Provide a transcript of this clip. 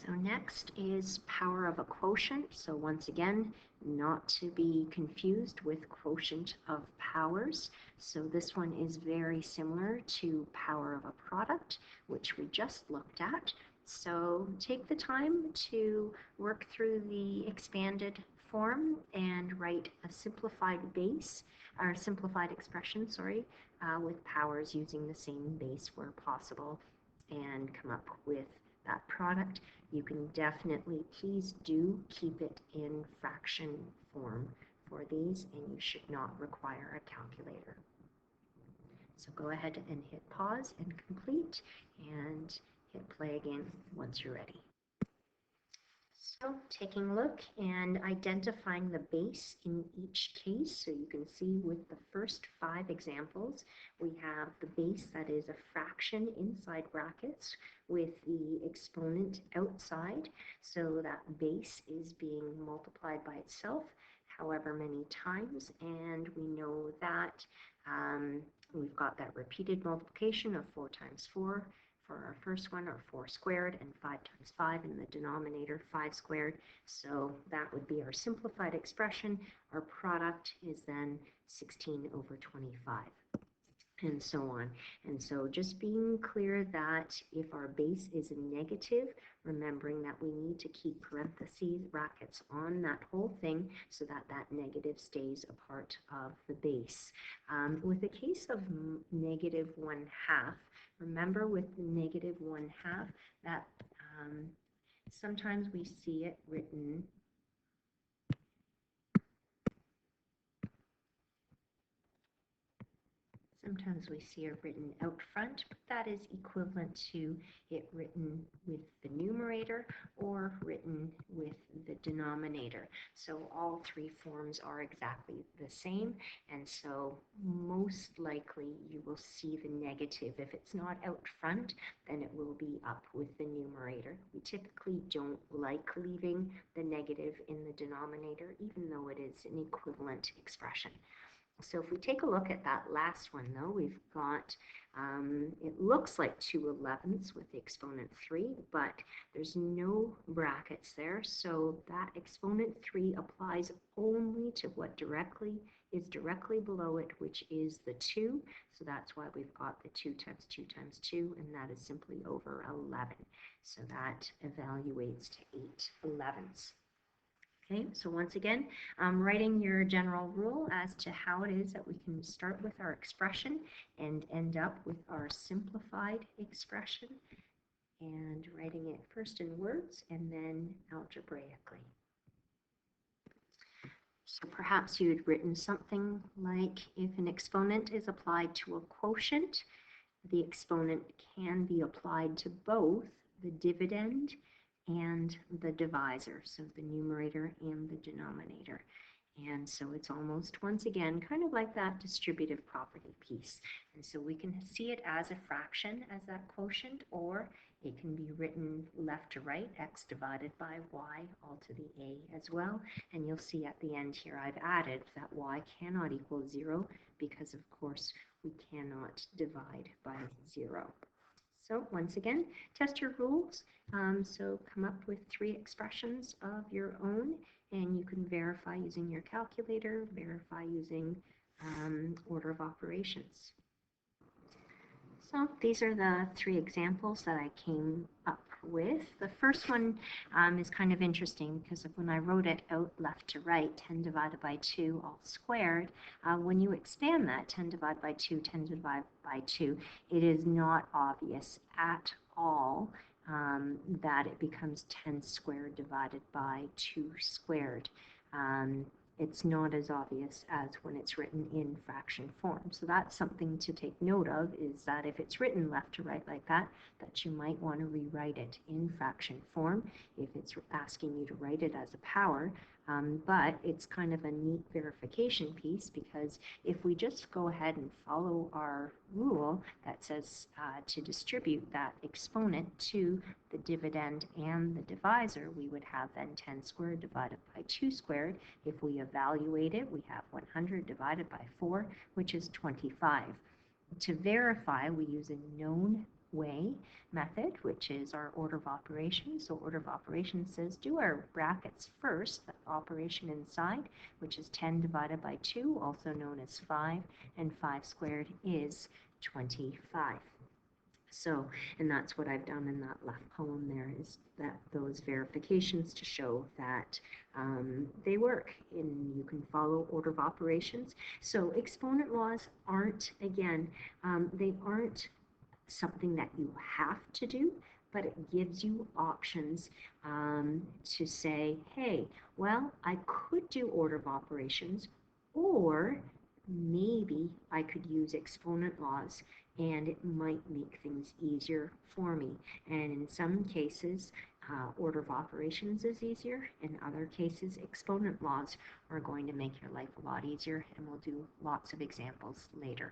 So next is power of a quotient. So once again, not to be confused with quotient of powers. So this one is very similar to power of a product, which we just looked at. So take the time to work through the expanded form and write a simplified base, or simplified expression, sorry, with powers using the same base where possible, and come up with that product. You can definitely, please do keep it in fraction form for these, and you should not require a calculator. So go ahead and hit pause and complete, and hit play again once you're ready. So taking a look and identifying the base in each case. So you can see with the first 5 examples, we have the base that is a fraction inside brackets with the exponent outside. So that base is being multiplied by itself however many times, and we know that we've got that repeated multiplication of 4 times 4 for our first one, or 4 squared, and 5 times 5 in the denominator, 5 squared. So that would be our simplified expression. Our product is then 16 over 25. And so on. And so just being clear that if our base is a negative, remembering that we need to keep parentheses, brackets on that whole thing so that that negative stays a part of the base. With the case of negative 1/2, remember with the negative 1/2 that sometimes we see it written Sometimes we see it written out front, but that is equivalent to it written with the numerator or written with the denominator. So all 3 forms are exactly the same, and so most likely you will see the negative. If it's not out front, then it will be up with the numerator. We typically don't like leaving the negative in the denominator, even though it is an equivalent expression. So if we take a look at that last one, though, we've got, it looks like 2 11ths with the exponent 3, but there's no brackets there. So that exponent 3 applies only to what is directly below it, which is the 2. So that's why we've got the 2 times 2 times 2, and that is simply over 11. So that evaluates to 8 11ths. Okay, so once again, writing your general rule as to how it is that we can start with our expression and end up with our simplified expression, and writing it first in words and then algebraically. So perhaps you had written something like, if an exponent is applied to a quotient, the exponent can be applied to both the dividend and the divisor, so the numerator and the denominator. And so it's almost, once again, kind of like that distributive property piece. And so we can see it as a fraction, as that quotient, or it can be written left to right, x divided by y, all to the a as well. And you'll see at the end here I've added that y cannot equal 0 because, of course, we cannot divide by 0. So once again, test your rules. So come up with 3 expressions of your own, and you can verify using your calculator, verify using order of operations. So these are the 3 examples that I came up with. The first one is kind of interesting because when I wrote it out left to right, 10 divided by 2 all squared, when you expand that, 10 divided by 2, 10 divided by 2, it is not obvious at all that it becomes 10 squared divided by 2 squared. It's not as obvious as when it's written in fraction form. So that's something to take note of, is that if it's written left to right like that, that you might want to rewrite it in fraction form if it's asking you to write it as a power. But it's kind of a neat verification piece, because if we just go ahead and follow our rule that says to distribute that exponent to the dividend and the divisor, we would have then 10 squared divided by 2 squared. If we evaluate it, we have 100 divided by 4, which is 25. To verify, we use a known way method, which is our order of operations. So order of operations says do our brackets first, the operation inside, which is 10 divided by 2, also known as 5, and 5 squared is 25. So, and that's what I've done in that left column there, is that those verifications to show that they work, and you can follow order of operations. So exponent laws aren't, again, they aren't something that you have to do, but it gives you options to say, hey, well, I could do order of operations, or maybe I could use exponent laws and it might make things easier for me. And in some cases, order of operations is easier. In other cases, exponent laws are going to make your life a lot easier, and we'll do lots of examples later.